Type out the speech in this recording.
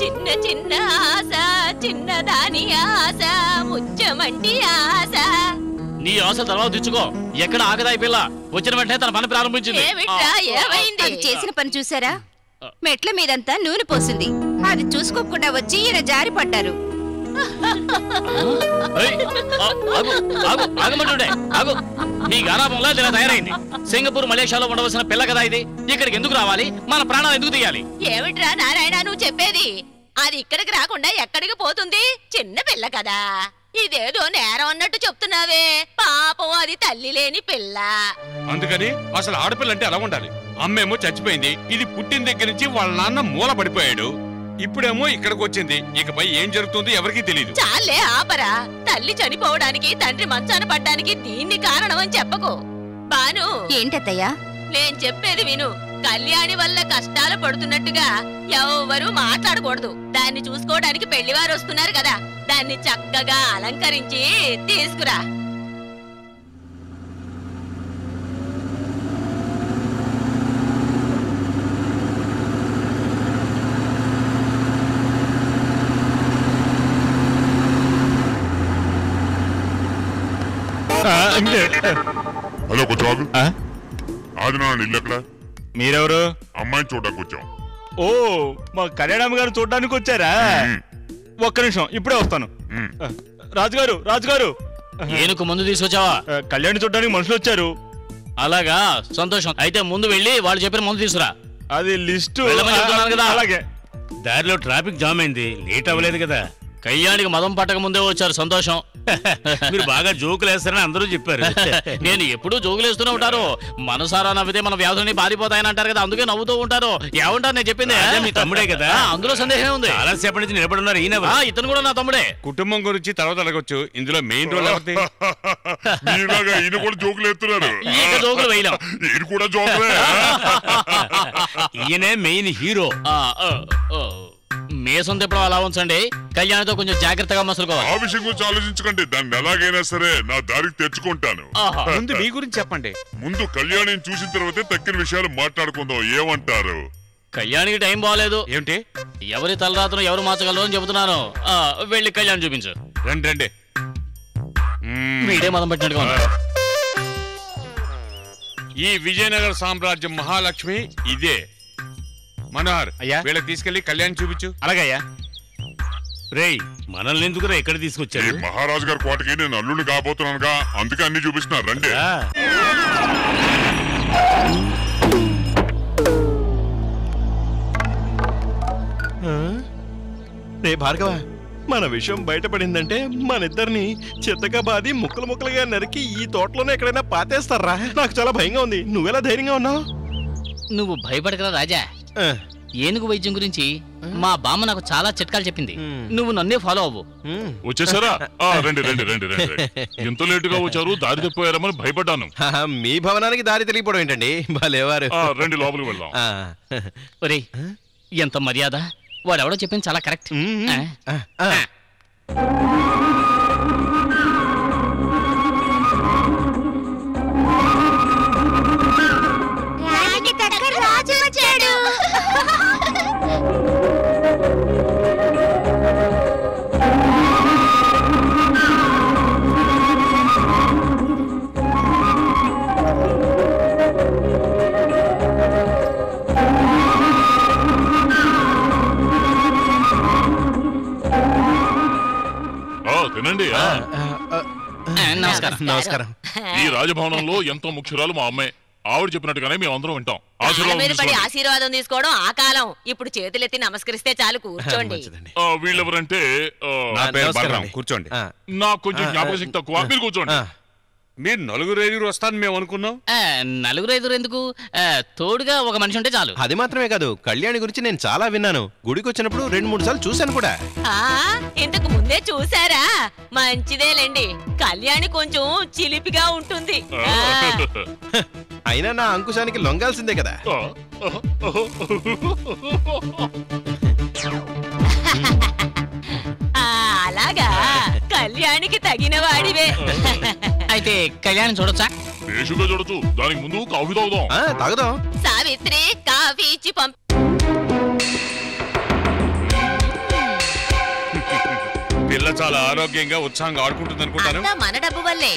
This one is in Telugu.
చిన్న చిన్న ఆశ చిన్నదాని ఆశ ముచ్చమంటి ఆశ. నీ ఆశ తర్వాత తెచ్చుకో. ఎక్కడ ఆగదాయి పిల్ల వచ్చిన వెంటనే తన పని ప్రారంభించింది. అది చేసిన పని చూసారా? మెట్ల మీదంతా నూనె పోసింది. అది చూసుకోకుండా వచ్చి ఈయన జారి పడ్డారు. మీ గారాబంలో ఇలా తయారైంది. సింగపూర్ మలేషియాలో ఉండవలసిన పిల్ల కదా ఇది. ఇక్కడికి ఎందుకు రావాలి? మన ప్రాణాలు ఎందుకు తీయాలి? ఏమిట్రా నారాయణ నువ్వు చెప్పేది? అది ఇక్కడికి రాకుండా ఎక్కడికి పోతుంది? చిన్న పిల్ల కదా. ఇదేదో నేరం అన్నట్టు చెప్తున్నావే. పాపం అది తల్లి లేని పిల్ల. అందుకని అసలు ఆడపిల్ల అంటే అలా ఉండాలి. అమ్మేమో చచ్చిపోయింది. ఇది పుట్టిన దగ్గర నుంచి వాళ్ళ నాన్న మూల పడిపోయాడు. ఇప్పుడేమో ఇక్కడికి వచ్చింది. ఇకపై ఏం జరుగుతుందో ఎవరికీ తెలియదు. చాలే ఆపరా. తల్లి చనిపోవడానికి తండ్రి మంచాన పడ్డానికి దీన్ని కారణం అని చెప్పకు. బాను ఏంటత్తయ్యా? నేను చెప్పేది విను. కళ్యాణి వల్ల కష్టాలు పడుతున్నట్టుగా ఎవరు మాట్లాడకూడదు. దాన్ని చూసుకోవడానికి పెళ్లివారు వస్తున్నారు కదా, దాన్ని చక్కగా అలంకరించి తీసుకురా. హలో కొంచెం ఆగు. అది నా ఇల్లు ఎక్కడ? మీరెవరు? అమ్మాయిని చూడడానికి వచ్చాం. ఓ, మా కళ్యాణమ్మ గారు చూడడానికి వచ్చారా? ఒక్క నిమిషం, ఇప్పుడే వస్తాను. రాజుగారు రాజుగారు, ఏనుకు ముందు తీసుకొచ్చావా? కళ్యాణి చూడడానికి మనుషులు వచ్చారు. అలాగా, సంతోషం. అయితే ముందు వెళ్ళి వాళ్ళు చెప్పిన ముందు తీసుకురా. అది లిస్టు కదా. అలాగే. దారిలో ట్రాఫిక్ జామ్ అయింది, లేట్ అవ్వలేదు కదా. కళ్యాణికి మదం పట్టక ముందే వచ్చారు, సంతోషం. మీరు బాగా జోకులు వేస్తారని అందరూ చెప్పారు. నేను ఎప్పుడూ జోకులు వేస్తూనే ఉంటారు. మనసారా నవ్వితే మన వ్యాధులని పారిపోతాయని అంటారు కదా, అందుకే నవ్వుతూ ఉంటారు. ఏమంటారు నేను చెప్పింది? మీ తమ్ముడే కదా, అందులో సందేహం ఉంది. చాలా సేపటి నుంచి నిలబడున్నారు. ఈయన ఇతను కూడా నా తమ్ముడే. కుటుంబం గురించి తర్వాత అడగొచ్చు. ఇందులో మెయిన్ రోల్ ఎవరిది? మీలాగా ఈయన కూడా జోకులు ఎత్తున్నారు. జోకులు వేయలేం. ఈయన కూడా జోకులే. ఈయనే మెయిన్ హీరో. మేసం తిప్పడం అలా ఉంచండి. కళ్యాణితో కొంచెం జాగ్రత్తగా మసులుకోవాలి. ఆ విషయం గురించి ఆలోచించకండి. దాన్ని ఎలాగైనా సరే నా దారికి తెచ్చుకుంటాను. ముందు మీ గురించి చెప్పండి. ముందు కళ్యాణిని చూసిన తర్వాతే తక్కిన విషయాలు మాట్లాడుకుందాం. ఏమంటారు? కళ్యాణికి టైం బాగాలేదు. ఏమిటి? ఎవరి తలరాత్రం ఎవరు మార్చగలరు అని చెబుతున్నాను. వెళ్ళి కళ్యాణ్ చూపించు. రండి రండి. వీడే మదం పెట్టినట్టుగా ఉన్నాడు. ఈ విజయనగర సామ్రాజ్యం మహాలక్ష్మి ఇదే. మనోహర్, అయ్యా, వీళ్ళకి తీసుకెళ్లి కళ్యాణ్ చూపించు. అలాగే అయ్యా. రేయ్, మనల్ని ఎందుకురా ఎక్కడ తీసుకొచ్చారు? మహారాజు గారి కోటకి నేను అల్లుడిని కాబోతున్నానుగా, అందుకే అన్ని చూపిస్తున్నారు. రండి. రే భార్గవ, మన విషయం బయటపడిందంటే మనిద్దరిని చిత్తగా బాది ముక్కలు ముక్కలుగా నరికి ఈ తోటలోనే ఎక్కడైనా పాతేస్తారా? నాకు చాలా భయంగా ఉంది. నువ్వెలా ధైర్యంగా ఉన్నావు? నువ్వు భయపడకరా రాజా. ఏనుగు వైద్యం గురించి మా బామ్మ నాకు చాలా చిట్కాలు చెప్పింది. నువ్వు నన్నే ఫాలో అవ్వు. వచ్చేసారా? రండి రండి రండి రండి. ఎంత లేటుగా వచ్చారు? దారి తప్పిపోయారమని భయపడ్డాను. మీ భవనానికి దారి తెలియపోవడం ఏంటండి? బాలేవారు. రండి లోపలికి వెళ్దాం. ఒరేయ్, ఎంత మర్యాద! వాడెవడో చెప్పింది చాలా కరెక్ట్. రాజు వచ్చాడు. తినండి. నమస్కారం. నమస్కారం. ఈ రాజభవనంలో ఎంతో ముఖ్యురాలు మా అమ్మాయి. ఆవిడ చెప్పినట్టుగానే మేము అందరం వింటాం. ఆశీర్వాదం తీసుకోవడం ఆ కాలం. ఇప్పుడు చేతులెత్తి నమస్కరిస్తే చాలు. కూర్చోండి. వీళ్ళెవరంటే కూర్చోండి. నాకు కొంచెం జ్ఞాపక శక్తి తక్కువ. మీరు కూర్చోండి. మీరు నలుగురు ఐదుగురు వస్తాను మేము అనుకున్నాం. నలుగురు ఐదుగురు ఎందుకు? తోడుగా ఒక మనిషి ఉంటే చాలు. అది మాత్రమే కాదు, కళ్యాణి గురించి నేను చాలా విన్నాను. గుడికి వచ్చినప్పుడు 2-3 సార్లు చూశాను కూడా. ఇంతకు ముందే చూసారా? మంచిదేలేండి. కళ్యాణి కొంచెం చిలిపిగా ఉంటుంది. అయినా నా అంకుశానికి లొంగాల్సిందే కదా. అలాగా. కళ్యాణికి తగిన వాడివే. అయితే కళ్యాణం చూడొచ్చా? బేషుగా చూడొచ్చు. దానికి ముందు కాఫీ తాగుదాం. తాగుదాం. సావిత్రి కాఫీ ఇచ్చి పంప. పిల్ల చాలా ఆరోగ్యంగా ఉత్సాహంగా ఆడుకుంటుంది అనుకుంటాను. మన డబ్బు వల్లే.